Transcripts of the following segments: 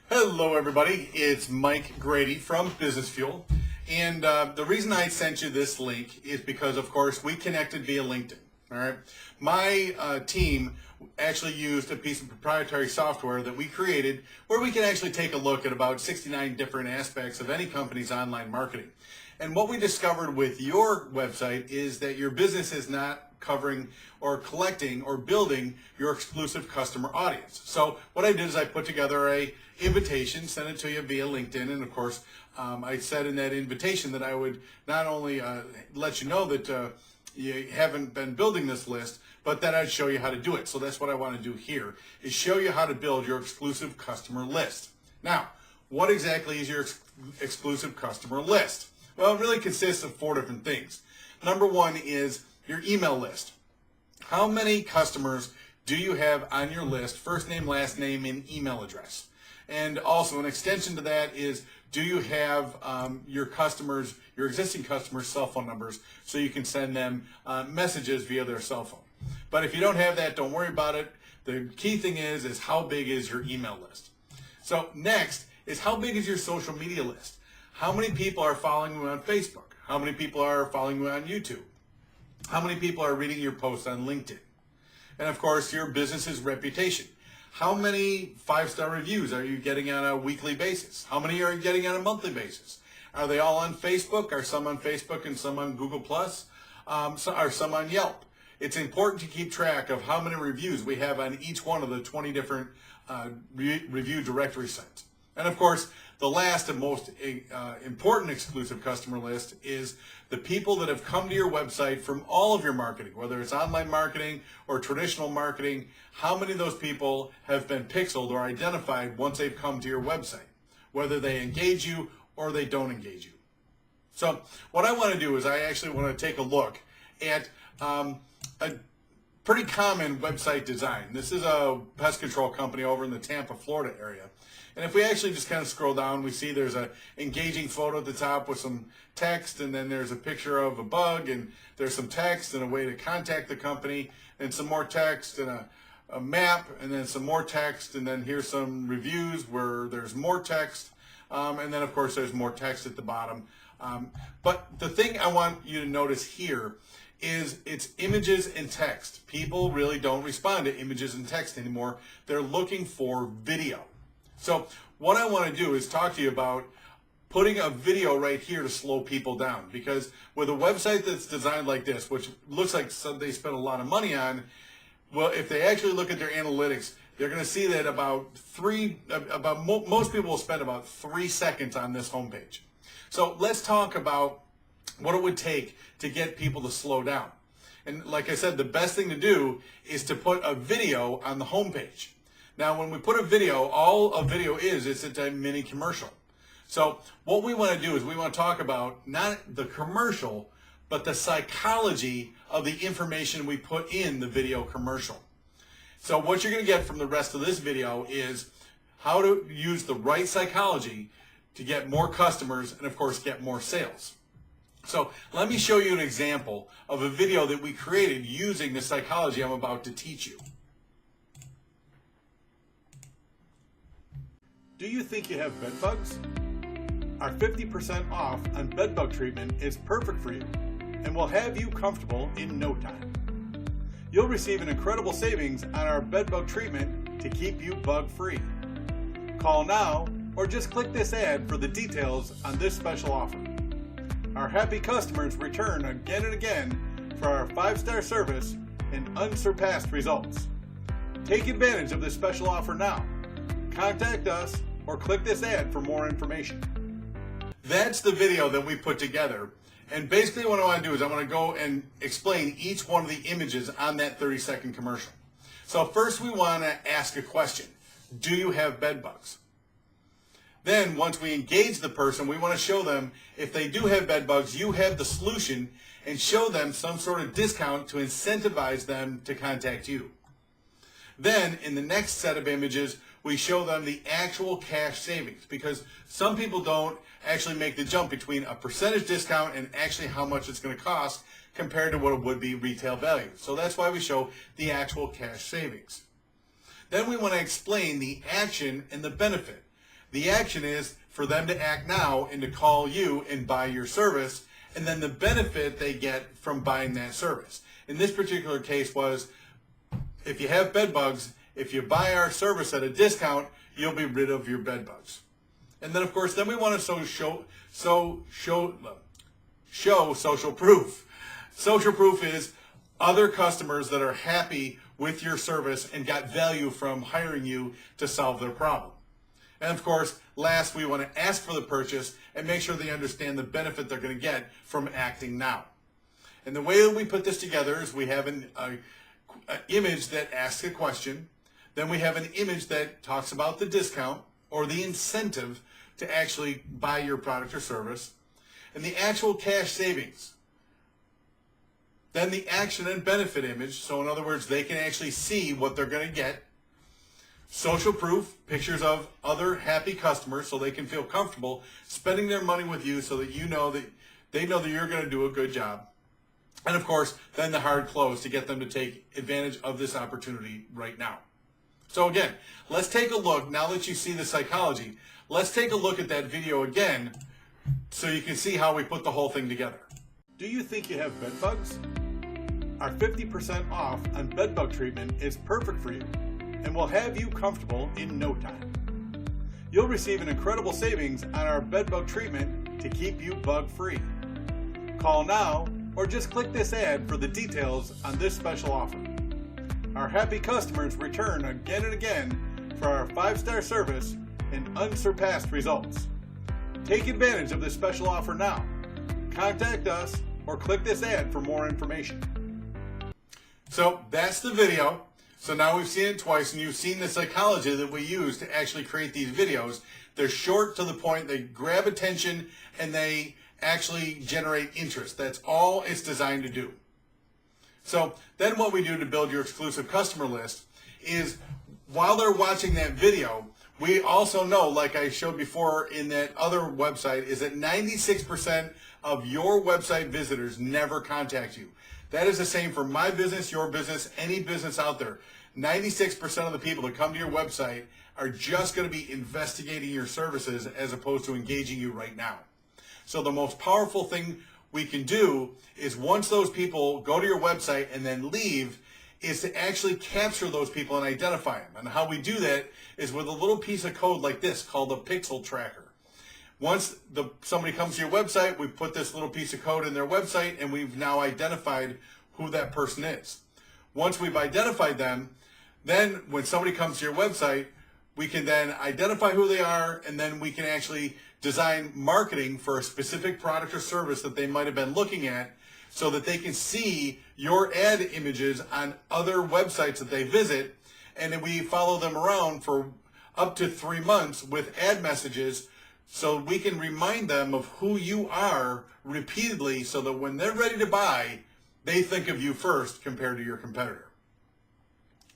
Hello everybody, it's Mike Grady from Business Fuel, and the reason I sent you this link is because of course we connected via LinkedIn. All right, my team actually used a piece of proprietary software that we created where we can actually take a look at about 69 different aspects of any company's online marketing. And what we discovered with your website is that your business is not covering or collecting or building your exclusive customer audience. So what I did is I put together a invitation, sent it to you via LinkedIn, and of course I said in that invitation that I would not only let you know that you haven't been building this list, but that I'd show you how to do it. So that's what I want to do here, is show you how to build your exclusive customer list. Now, what exactly is your exclusive customer list? Well, it really consists of 4 different things. Number 1 is your email list. How many customers do you have on your list, first name, last name, and email address? And also an extension to that is, do you have your existing customers' cell phone numbers so you can send them messages via their cell phone? But if you don't have that, don't worry about it. The key thing is how big is your email list? So next is, how big is your social media list? How many people are following you on Facebook? How many people are following you on YouTube? How many people are reading your posts on LinkedIn? And of course, your business's reputation. How many 5-star reviews are you getting on a weekly basis? How many are you getting on a monthly basis? Are they all on Facebook? Are some on Facebook and some on Google+? Are some on Yelp? It's important to keep track of how many reviews we have on each one of the 20 different review directory sites. And of course, the last and most important exclusive customer list is the people that have come to your website from all of your marketing, whether it's online marketing or traditional marketing. How many of those people have been pixeled or identified once they've come to your website, whether they engage you or they don't engage you? So what I want to do is I actually want to take a look at a pretty common website design. This is a pest control company over in the Tampa, Florida area. And if we actually just kind of scroll down, we see there's an engaging photo at the top with some text, and then there's a picture of a bug, and there's some text and a way to contact the company, and some more text and a map, and then some more text, and then here's some reviews where there's more text, and then of course there's more text at the bottom. But the thing I want you to notice here is it's images and text. People really don't respond to images and text anymore. They're looking for video. So what I want to do is talk to you about putting a video right here to slow people down, because with a website that's designed like this, which looks like they spent a lot of money on, well, if they actually look at their analytics, they're going to see that most people will spend about 3 seconds on this homepage. So let's talk about what it would take to get people to slow down. And like I said, the best thing to do is to put a video on the homepage. Now, when we put a video, all a video is, it's a mini commercial. So what we want to do is we want to talk about not the commercial, but the psychology of the information we put in the video commercial. So what you're going to get from the rest of this video is how to use the right psychology to get more customers and, of course, get more sales. So let me show you an example of a video that we created using the psychology I'm about to teach you. Do you think you have bed bugs? Our 50% off on bed bug treatment is perfect for you and will have you comfortable in no time. You'll receive an incredible savings on our bed bug treatment to keep you bug free. Call now or just click this ad for the details on this special offer. Our happy customers return again and again for our 5-star service and unsurpassed results. Take advantage of this special offer now. Contact us or click this ad for more information. That's the video that we put together. And basically what I want to do is I want to go and explain each one of the images on that 30-second commercial. So first we want to ask a question. Do you have bed bugs? Then once we engage the person, we want to show them if they do have bed bugs, you have the solution, and show them some sort of discount to incentivize them to contact you. Then in the next set of images, we show them the actual cash savings, because some people don't actually make the jump between a percentage discount and actually how much it's going to cost compared to what it would be retail value. So that's why we show the actual cash savings. Then we want to explain the action and the benefit. The action is for them to act now and to call you and buy your service, and then the benefit they get from buying that service. In this particular case was, if you have bed bugs, if you buy our service at a discount, you'll be rid of your bed bugs. And then of course, then we want to show social proof. Social proof is other customers that are happy with your service and got value from hiring you to solve their problem. And of course, last, we want to ask for the purchase and make sure they understand the benefit they're going to get from acting now. And the way that we put this together is we have an image that asks a question. Then we have an image that talks about the discount or the incentive to actually buy your product or service, and the actual cash savings. Then the action and benefit image, so in other words, they can actually see what they're going to get. Social proof, pictures of other happy customers so they can feel comfortable spending their money with you so that you know that they know that you're going to do a good job. And of course, then the hard close to get them to take advantage of this opportunity right now. So again, let's take a look, now that you see the psychology, let's take a look at that video again so you can see how we put the whole thing together. Do you think you have bed bugs? Our 50% off on bed bug treatment is perfect for you and will have you comfortable in no time. You'll receive an incredible savings on our bed bug treatment to keep you bug free. Call now or just click this ad for the details on this special offer. Our happy customers return again and again for our 5-star service and unsurpassed results. Take advantage of this special offer now. Contact us or click this ad for more information. So that's the video. So now we've seen it twice, and you've seen the psychology that we use to actually create these videos. They're short, to the point, they grab attention, and they actually generate interest. That's all it's designed to do. So then what we do to build your exclusive customer list is, while they're watching that video, we also know, like I showed before in that other website, is that 96% of your website visitors never contact you. That is the same for my business, your business, any business out there. 96% of the people that come to your website are just going to be investigating your services as opposed to engaging you right now. So the most powerful thing we can do is, once those people go to your website and then leave, is to actually capture those people and identify them. And how we do that is with a little piece of code like this called a pixel tracker. Once somebody comes to your website, we put this little piece of code in their website, and we've now identified who that person is. Once we've identified them, then when somebody comes to your website, we can then identify who they are, and then we can actually design marketing for a specific product or service that they might have been looking at, so that they can see your ad images on other websites that they visit, and then we follow them around for up to 3 months with ad messages, so we can remind them of who you are repeatedly, so that when they're ready to buy, they think of you first compared to your competitor.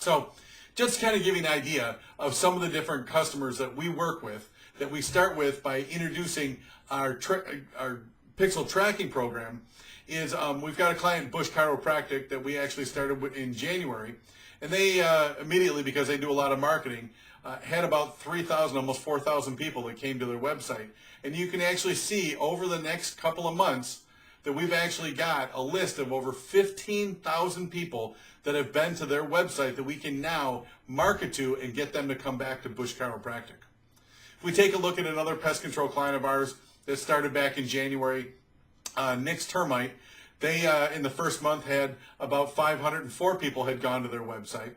So just kind of give you an idea of some of the different customers that we work with, that we start with by introducing our pixel tracking program, is we've got a client, Bush Chiropractic, that we actually started with in January, and they immediately, because they do a lot of marketing, had about 3,000, almost 4,000 people that came to their website. And you can actually see over the next couple of months that we've actually got a list of over 15,000 people that have been to their website that we can now market to and get them to come back to Bush Chiropractic. If we take a look at another pest control client of ours that started back in January, Nick's Termite, they in the first month had about 504 people had gone to their website.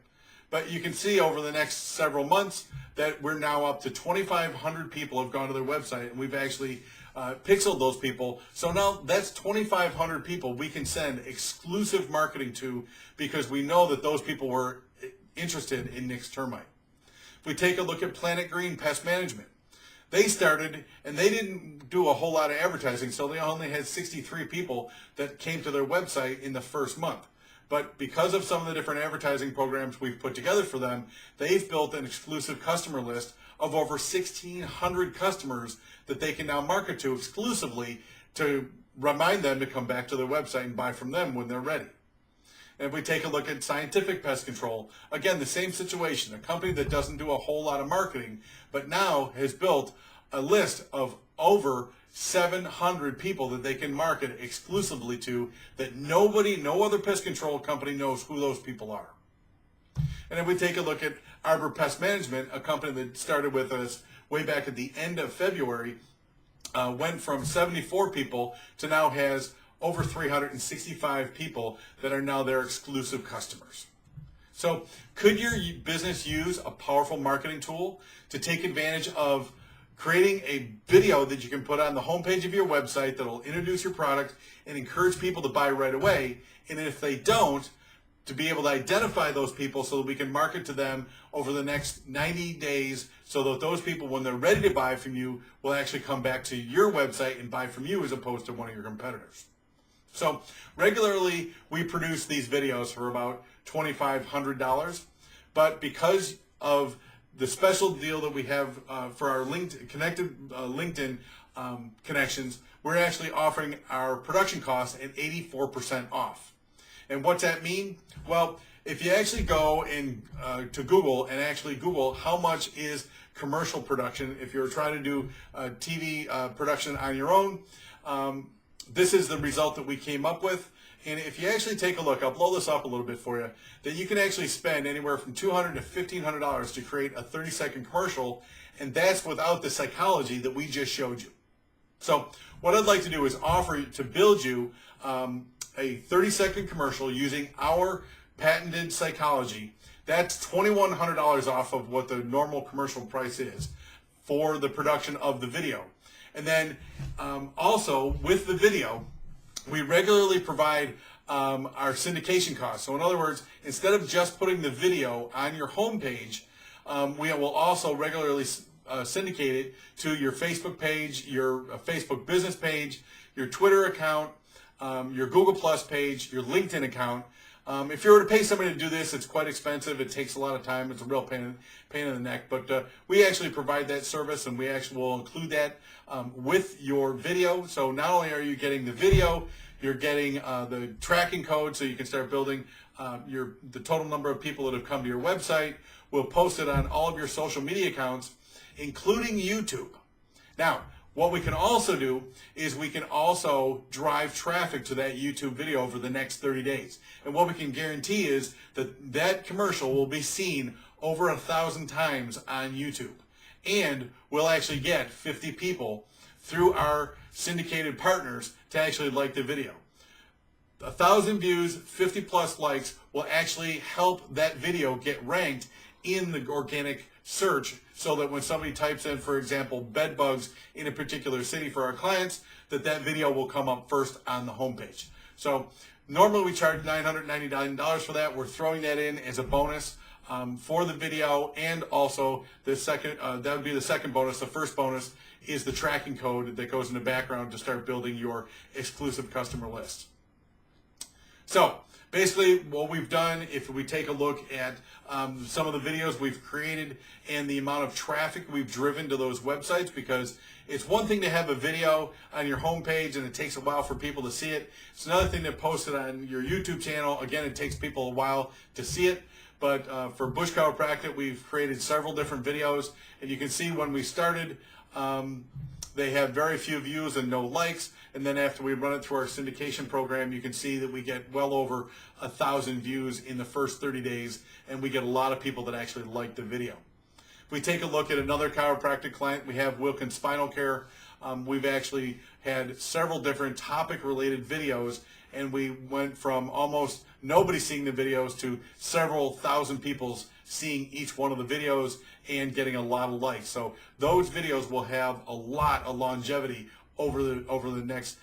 But you can see over the next several months that we're now up to 2,500 people have gone to their website, and we've actually pixeled those people. So now that's 2,500 people we can send exclusive marketing to, because we know that those people were interested in Nick's Termite. If we take a look at Planet Green Pest Management, they started and they didn't do a whole lot of advertising, so they only had 63 people that came to their website in the first month. But because of some of the different advertising programs we've put together for them, they've built an exclusive customer list of over 1,600 customers that they can now market to exclusively, to remind them to come back to their website and buy from them when they're ready. And if we take a look at Scientific Pest Control, again, the same situation, a company that doesn't do a whole lot of marketing, but now has built a list of over 700 people that they can market exclusively to, that nobody, no other pest control company knows who those people are. And if we take a look at Arbor Pest Management, a company that started with us way back at the end of February, went from 74 people to now has over 365 people that are now their exclusive customers. So could your business use a powerful marketing tool to take advantage of creating a video that you can put on the homepage of your website that will introduce your product and encourage people to buy right away? And if they don't, to be able to identify those people so that we can market to them over the next 90 days so that those people, when they're ready to buy from you, will actually come back to your website and buy from you as opposed to one of your competitors. So regularly we produce these videos for about $2,500, but because of the special deal that we have for our LinkedIn connections, we're actually offering our production costs at 84% off. And what's that mean? Well, if you actually go to Google and actually Google how much is commercial production, if you're trying to do TV production on your own, this is the result that we came up with. And if you actually take a look, I'll blow this up a little bit for you, that you can actually spend anywhere from $200 to $1,500 to create a 30-second commercial, and that's without the psychology that we just showed you. So what I'd like to do is offer to build you a 30-second commercial using our patented psychology. That's $2,100 off of what the normal commercial price is for the production of the video. And then also with the video, we regularly provide our syndication costs. So in other words, instead of just putting the video on your homepage, we will also regularly syndicate it to your Facebook page, your Facebook business page, your Twitter account, your Google Plus page, your LinkedIn account. If you were to pay somebody to do this, it's quite expensive. It takes a lot of time. It's a real pain in the neck. But we actually provide that service, and we actually will include that with your video. So not only are you getting the video, you're getting the tracking code, so you can start building the total number of people that have come to your website. We'll post it on all of your social media accounts, including YouTube. Now, what we can also do is we can also drive traffic to that YouTube video over the next 30 days. And what we can guarantee is that that commercial will be seen over 1,000 times on YouTube. And we'll actually get 50 people through our syndicated partners to actually like the video. 1,000 views, 50 plus likes will actually help that video get ranked in the organic search, so that when somebody types in, for example, bed bugs in a particular city for our clients, that video will come up first on the homepage. So normally we charge $999 for that. We're throwing that in as a bonus for the video, and also the second, that would be the second bonus. The first bonus is the tracking code that goes in the background to start building your exclusive customer list. So basically what we've done, if we take a look at some of the videos we've created and the amount of traffic we've driven to those websites, because it's one thing to have a video on your homepage and it takes a while for people to see it. It's another thing to post it on your YouTube channel. Again, it takes people a while to see it. But for Bush Chiropractic, we've created several different videos, and you can see when we started, they had very few views and no likes. And then after we run it through our syndication program, you can see that we get well over 1,000 views in the first 30 days, and we get a lot of people that actually like the video. If we take a look at another chiropractic client, we have Wilkins Spinal Care. We've actually had several different topic-related videos, and we went from almost nobody seeing the videos to several thousand people seeing each one of the videos and getting a lot of likes. So those videos will have a lot of longevity over the next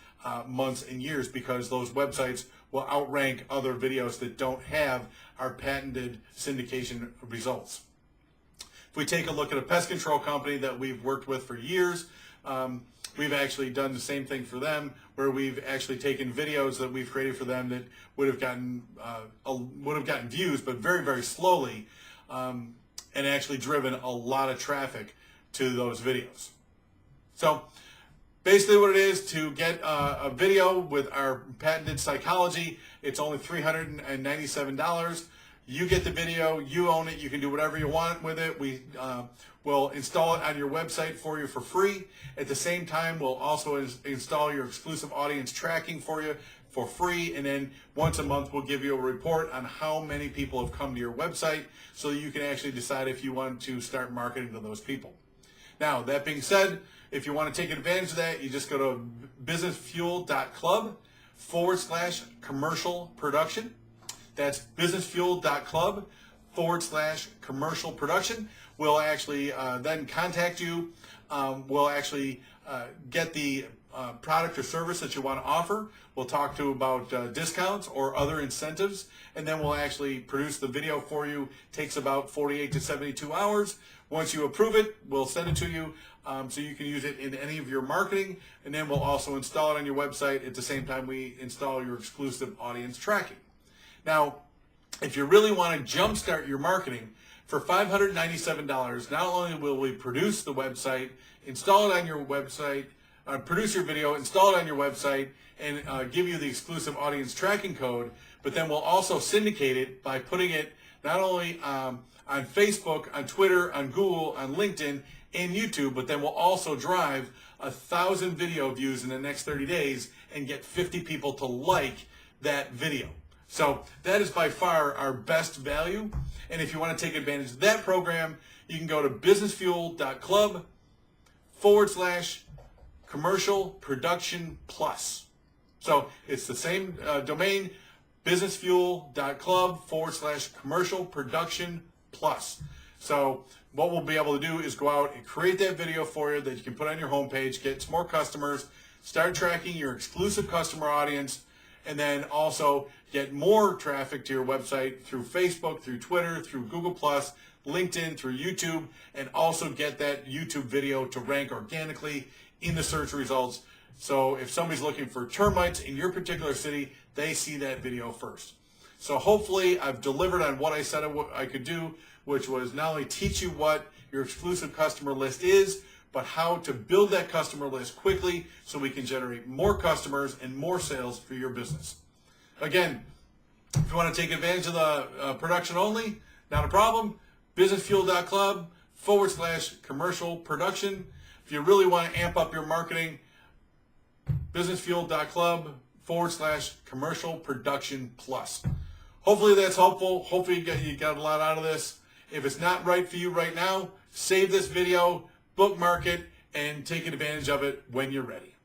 months and years, because those websites will outrank other videos that don't have our patented syndication results. If we take a look at a pest control company that we've worked with for years, we've actually done the same thing for them, where we've actually taken videos that we've created for them that would have gotten views, but very, very slowly, and actually driven a lot of traffic to those videos. So Basically what it is, to get a video with our patented psychology, it's only $397. You get the video, you own it, you can do whatever you want with it. We will install it on your website for you for free. At the same time, we'll also install your exclusive audience tracking for you for free, and then once a month we'll give you a report on how many people have come to your website so that you can actually decide if you want to start marketing to those people. Now, that being said, if you want to take advantage of that, you just go to businessfuel.club/commercial production. That's businessfuel.club/commercial production. We'll actually then contact you. We'll actually get the product or service that you want to offer. We'll talk to you about discounts or other incentives, and then we'll actually produce the video for you. Takes about 48 to 72 hours. Once you approve it, we'll send it to you so you can use it in any of your marketing, and then we'll also install it on your website at the same time we install your exclusive audience tracking. Now, if you really want to jumpstart your marketing, for $597, not only will we produce the website, install it on your website, produce your video, install it on your website, and give you the exclusive audience tracking code, but then we'll also syndicate it by putting it not only on Facebook, on Twitter, on Google, on LinkedIn, and YouTube, but then we'll also drive 1,000 video views in the next 30 days and get 50 people to like that video. So that is by far our best value. And if you want to take advantage of that program, you can go to businessfuel.club/commercial production plus. So it's the same domain, businessfuel.club/commercial production plus. So what we'll be able to do is go out and create that video for you that you can put on your homepage, get some more customers, start tracking your exclusive customer audience, and then also get more traffic to your website through Facebook, through Twitter, through Google+, LinkedIn, through YouTube, and also get that YouTube video to rank organically in the search results. So if somebody's looking for termites in your particular city, they see that video first. So hopefully I've delivered on what I said I could do, which was not only teach you what your exclusive customer list is, but how to build that customer list quickly so we can generate more customers and more sales for your business. Again, if you want to take advantage of the production only, not a problem. businessfuel.club/commercial production. If you really want to amp up your marketing, businessfuel.club/commercial production plus. Hopefully that's helpful. Hopefully you got a lot out of this. If it's not right for you right now, save this video, bookmark it, and take advantage of it when you're ready.